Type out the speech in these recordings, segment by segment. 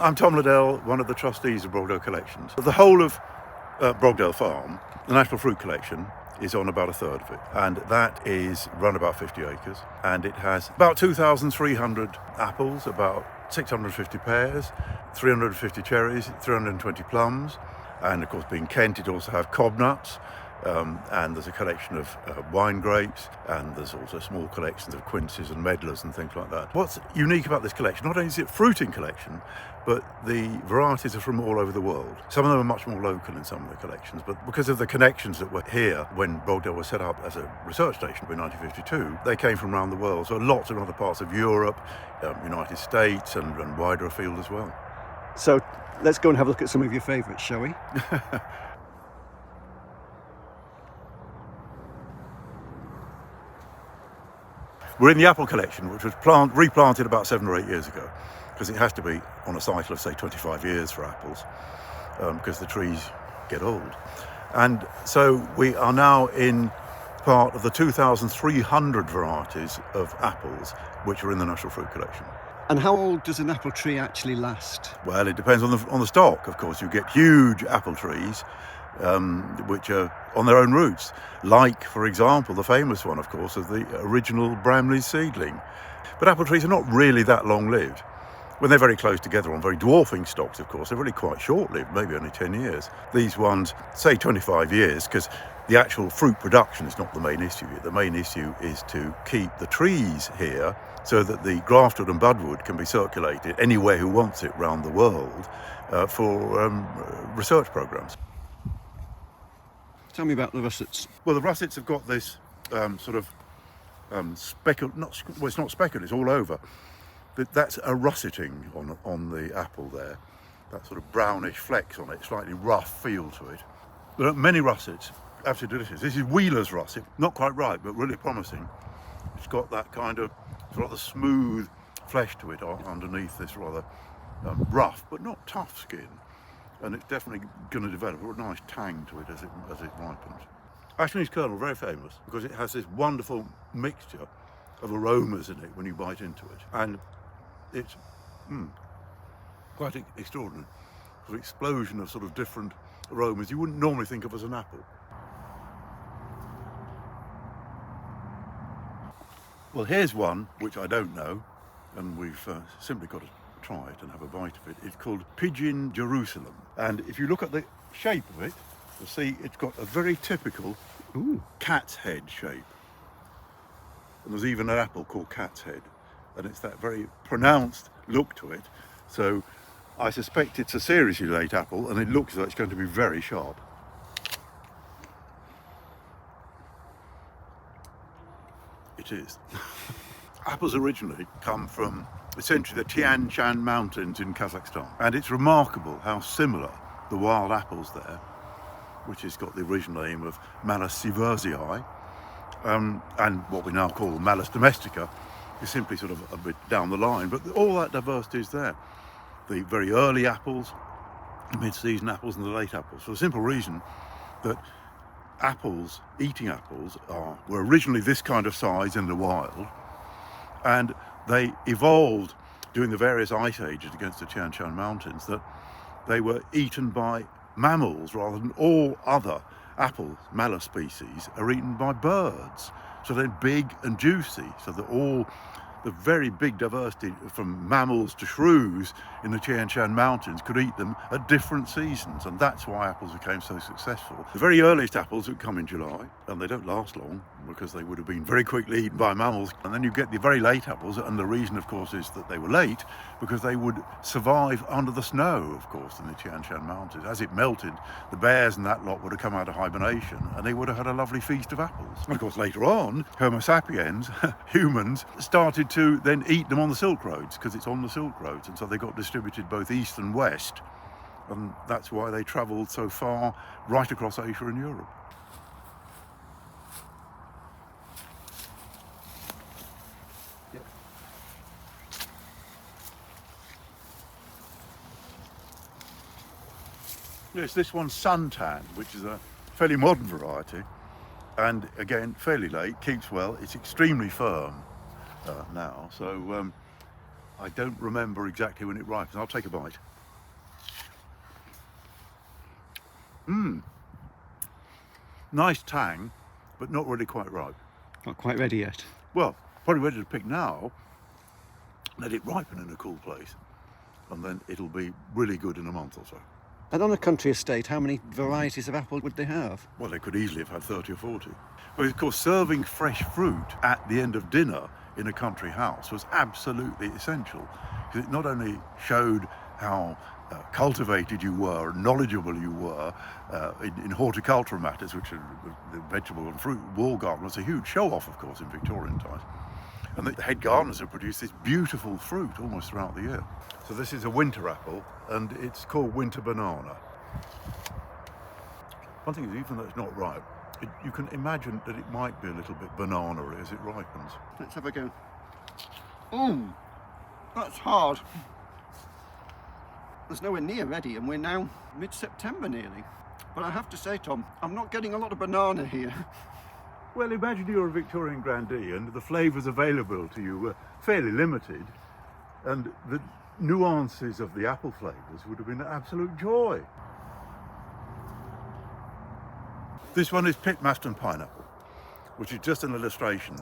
I'm Tom Liddell, one of the trustees of Brogdale Collections. The whole of Brogdale Farm, the National Fruit Collection, is on about a third of it, and that is run about 50 acres, and it has about 2,300 apples, about 650 pears, 350 cherries, 320 plums, and of course, being Kent, it also has cob nuts, and there's a collection of wine grapes, and there's also small collections of quinces and medlars and things like that. What's unique about this collection, not only is it a fruiting collection, but the varieties are from all over the world. Some of them are much more local in some of the collections, but because of the connections that were here when Brogdale was set up as a research station in 1952, they came from around the world. So lots of other parts of Europe, United States, and wider afield as well. So let's go and have a look at some of your favourites, shall we? We're in the apple collection, which was replanted about 7 or 8 years ago, because it has to be on a cycle of, say, 25 years for apples, because the trees get old. And so we are now in part of the 2,300 varieties of apples which are in the National Fruit Collection. And how old does an apple tree actually last? Well, it depends on the stock, of course. You get huge apple trees, which are on their own roots, like, for example, the famous one, of course, of the original Bramley's seedling. But apple trees are not really that long-lived. When they're very close together on very dwarfing stocks, of course, they're really quite short-lived, maybe only 10 years. These ones, say 25 years, because the actual fruit production is not the main issue. The main issue is to keep the trees here so that the graftwood and budwood can be circulated anywhere who wants it around the world for research programs. Tell me about the russets. Well, the russets have got this sort of speckled, it's not speckled, it's all over. That's a russeting on the apple there. That sort of brownish flecks on it, slightly rough feel to it. There are many russets, absolutely delicious. This is Wheeler's russet, not quite ripe, but really promising. It's got that kind of rather smooth flesh to it underneath this rather rough, but not tough skin. And it's definitely going to develop a nice tang to it as it ripens. Ashmead's kernel, very famous, because it has this wonderful mixture of aromas in it when you bite into it. And it's quite extraordinary. An explosion of sort of different aromas you wouldn't normally think of as an apple. Well, here's one which I don't know, and we've simply got to try it and have a bite of it. It's called Pigeon Jerusalem. And if you look at the shape of it, you'll see it's got a very typical cat's head shape. And there's even an apple called cat's head. And it's that very pronounced look to it. So I suspect it's a seriously late apple, and it looks like it's going to be very sharp. It is. Apples originally come from essentially the Tian Shan Mountains in Kazakhstan. And it's remarkable how similar the wild apples there, which has got the original name of Malus sieversii, and what we now call Malus domestica, is simply sort of a bit down the line. But all that diversity is there. The very early apples, the mid-season apples, and the late apples, for the simple reason that apples, eating apples, were originally this kind of size in the wild, and they evolved during the various ice ages against the Tian Shan Mountains, that they were eaten by mammals rather than all other apple malus species are eaten by birds. So they're big and juicy, so that all the very big diversity from mammals to shrews in the Tian Shan Mountains could eat them at different seasons, and that's why apples became so successful. The very earliest apples would come in July, and they don't last long because they would have been very quickly eaten by mammals. And then you get the very late apples, and the reason, of course, is that they were late because they would survive under the snow, of course, in the Tian Shan Mountains. As it melted, the bears and that lot would have come out of hibernation, and they would have had a lovely feast of apples. And of course, later on, Homo sapiens, humans, started to then eat them on the Silk Roads, because it's on the Silk Roads, and so they got distributed both east and west, and that's why they travelled so far right across Asia and Europe. Yes, this one's Suntan, which is a fairly modern variety, and again, fairly late, keeps well. It's extremely firm now, so I don't remember exactly when it ripens. I'll take a bite. Nice tang, but not really quite ripe. Not quite ready yet. Well, probably ready to pick now. Let it ripen in a cool place, and then it'll be really good in a month or so. And on a country estate, how many varieties of apple would they have? Well, they could easily have had 30 or 40. But of course, serving fresh fruit at the end of dinner in a country house was absolutely essential, because it not only showed how cultivated you were, knowledgeable you were in horticultural matters, which are the vegetable and fruit wall garden was a huge show-off, of course, in Victorian times. And the head gardeners have produced this beautiful fruit almost throughout the year. So this is a winter apple, and it's called winter banana. One thing is, even though it's not ripe, you can imagine that it might be a little bit banana-y as it ripens. Let's have a go. That's hard. It's nowhere near ready, and we're now mid-September nearly. But I have to say, Tom, I'm not getting a lot of banana here. Well, imagine you're a Victorian grandee and the flavours available to you were fairly limited, and the nuances of the apple flavours would have been an absolute joy. This one is Pitmaston pineapple, which is just an illustration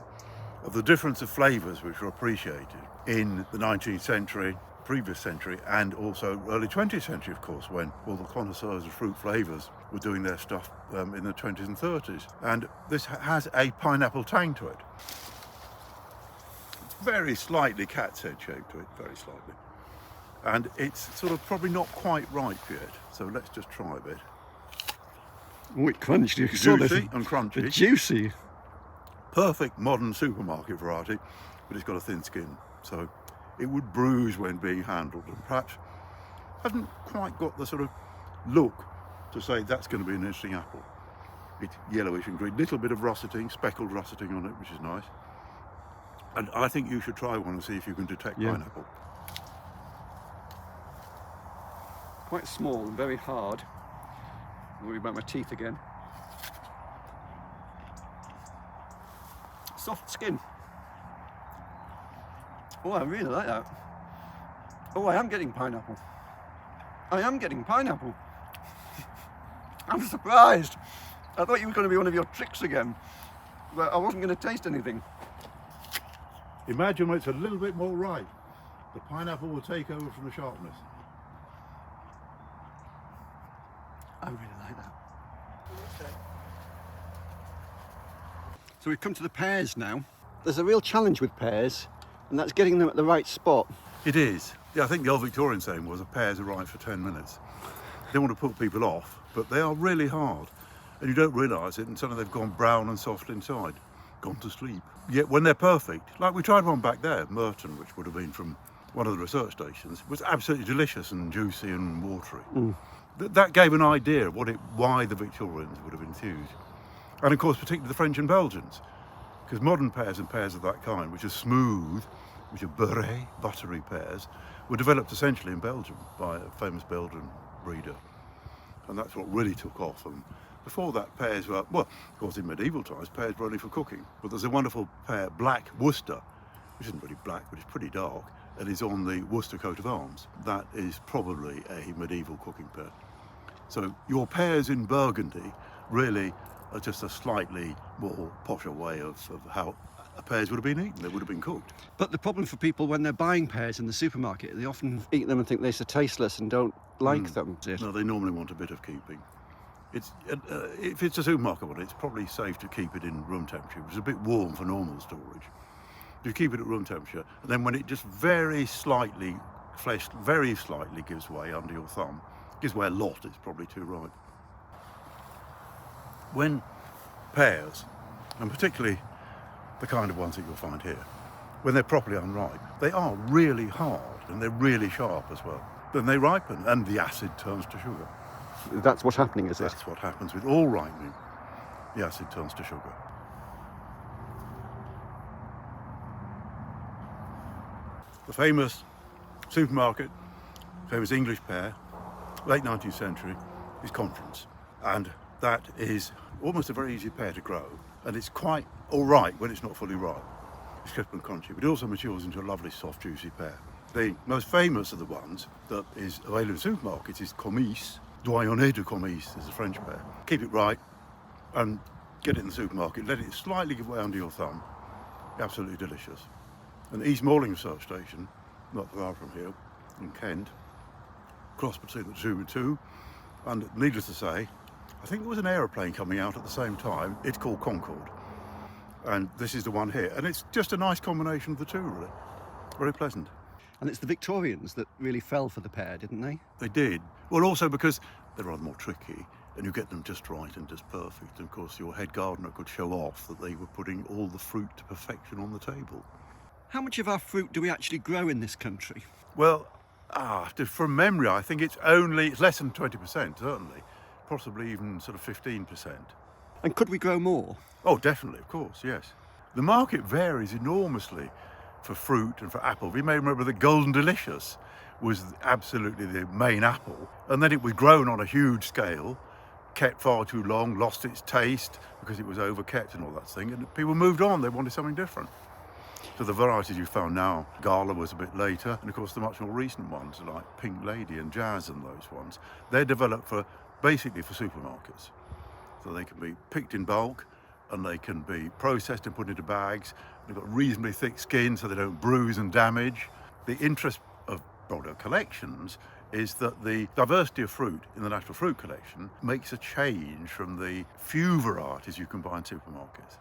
of the difference of flavours which were appreciated in the 19th century, previous century, and also early 20th century, of course, when all the connoisseurs of fruit flavours were doing their stuff in the 20s and 30s. And this has a pineapple tang to it. It's very slightly cat's head shaped to it, very slightly. And it's sort of probably not quite ripe yet, so let's just try a bit. Oh, it crunched. You Juicy and crunchy. Juicy. Perfect modern supermarket variety, but it's got a thin skin, so it would bruise when being handled, and perhaps hasn't quite got the sort of look to say that's going to be an interesting apple. It's yellowish and green, little bit of russeting, speckled russeting on it, which is nice. And I think you should try one and see if you can detect pineapple. Quite small and very hard. Worry about my teeth again. Soft skin. Oh, I really like that. Oh, I am getting pineapple. I am getting pineapple. I'm surprised. I thought you were going to be one of your tricks again, but I wasn't going to taste anything. Imagine when it's a little bit more ripe. The pineapple will take over from the sharpness. I really like that. So we've come to the pears now. There's a real challenge with pears, and that's getting them at the right spot. It is. Yeah, I think the old Victorian saying was a pears arrive for 10 minutes. They don't want to put people off, but they are really hard. And you don't realise it until they've gone brown and soft inside, gone to sleep. Yet when they're perfect, like we tried one back there, Merton, which would have been from one of the research stations, was absolutely delicious and juicy and watery. That gave an idea of why the Victorians would have enthused. And of course, particularly the French and Belgians, because modern pears and pears of that kind, which are smooth, which are beurre, buttery pears, were developed essentially in Belgium by a famous Belgian breeder. And that's what really took off. And before that, pears were, well, of course, in medieval times, pears were only for cooking. But there's a wonderful pear, Black Worcester, which isn't really black, but it's pretty dark, and is on the Worcester coat of arms. That is probably a medieval cooking pear. So your pears in Burgundy really are just a slightly more posher way of how pears would have been eaten. They would have been cooked. But the problem for people when they're buying pears in the supermarket, they often eat them and think they're so tasteless and don't like them. No, they normally want a bit of keeping. It's if it's a supermarket one, it's probably safe to keep it in room temperature, which is a bit warm for normal storage. You keep it at room temperature, and then when it just very slightly gives way under your thumb, gives way a lot, it's probably too ripe. When pears, and particularly the kind of ones that you'll find here, when they're properly unripe, they are really hard and they're really sharp as well. Then they ripen and the acid turns to sugar. That's what's happening, is it? That's what happens with all ripening. The acid turns to sugar. The famous supermarket, famous English pear, late 19th century, is Conference. And that is almost a very easy pear to grow. And it's quite all right when it's not fully ripe. It's crisp and crunchy, but it also matures into a lovely, soft, juicy pear. The most famous of the ones that is available in supermarkets is Comice, Doyenné de Comice is a French pear. Keep it right and get it in the supermarket, let it slightly give way under your thumb. Absolutely delicious. And East Malling Research Station, not far from here, in Kent, cross between the two and two, and needless to say, I think there was an aeroplane coming out at the same time. It's called Concorde, and this is the one here, and it's just a nice combination of the two, really. Very pleasant. And it's the Victorians that really fell for the pear, didn't they? They did. Well, also because they're rather more tricky, and you get them just right and just perfect. And of course, your head gardener could show off that they were putting all the fruit to perfection on the table. How much of our fruit do we actually grow in this country? Well, from memory, I think it's less than 20%, certainly. Possibly even sort of 15%. And could we grow more? Oh, definitely, of course, yes. The market varies enormously for fruit and for apple. You may remember the Golden Delicious was absolutely the main apple, and then it was grown on a huge scale, kept far too long, lost its taste because it was overkept and all that thing, and people moved on. They wanted something different. So the varieties you found now, Gala was a bit later, and of course the much more recent ones like Pink Lady and Jazz and those ones, they're developed basically for supermarkets. So they can be picked in bulk and they can be processed and put into bags. They've got reasonably thick skin so they don't bruise and damage. The interest of Brogdale Collections is that the diversity of fruit in the National Fruit Collection makes a change from the few varieties you can buy in supermarkets.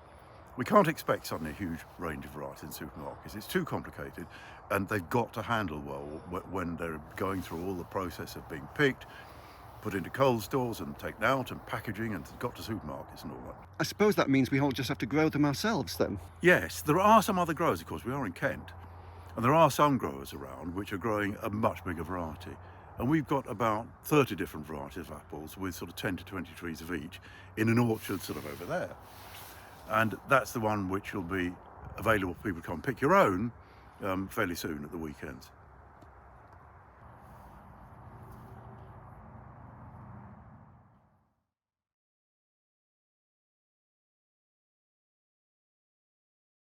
We can't expect suddenly a huge range of varieties in supermarkets. It's too complicated, and they've got to handle well when they're going through all the process of being picked, put into cold stores and taken out and packaging and got to supermarkets and all that. I suppose that means we all just have to grow them ourselves then? Yes, there are some other growers, of course. We are in Kent, and there are some growers around which are growing a much bigger variety. And we've got about 30 different varieties of apples with sort of 10 to 20 trees of each in an orchard sort of over there. And that's the one which will be available for people to come pick your own fairly soon at the weekends.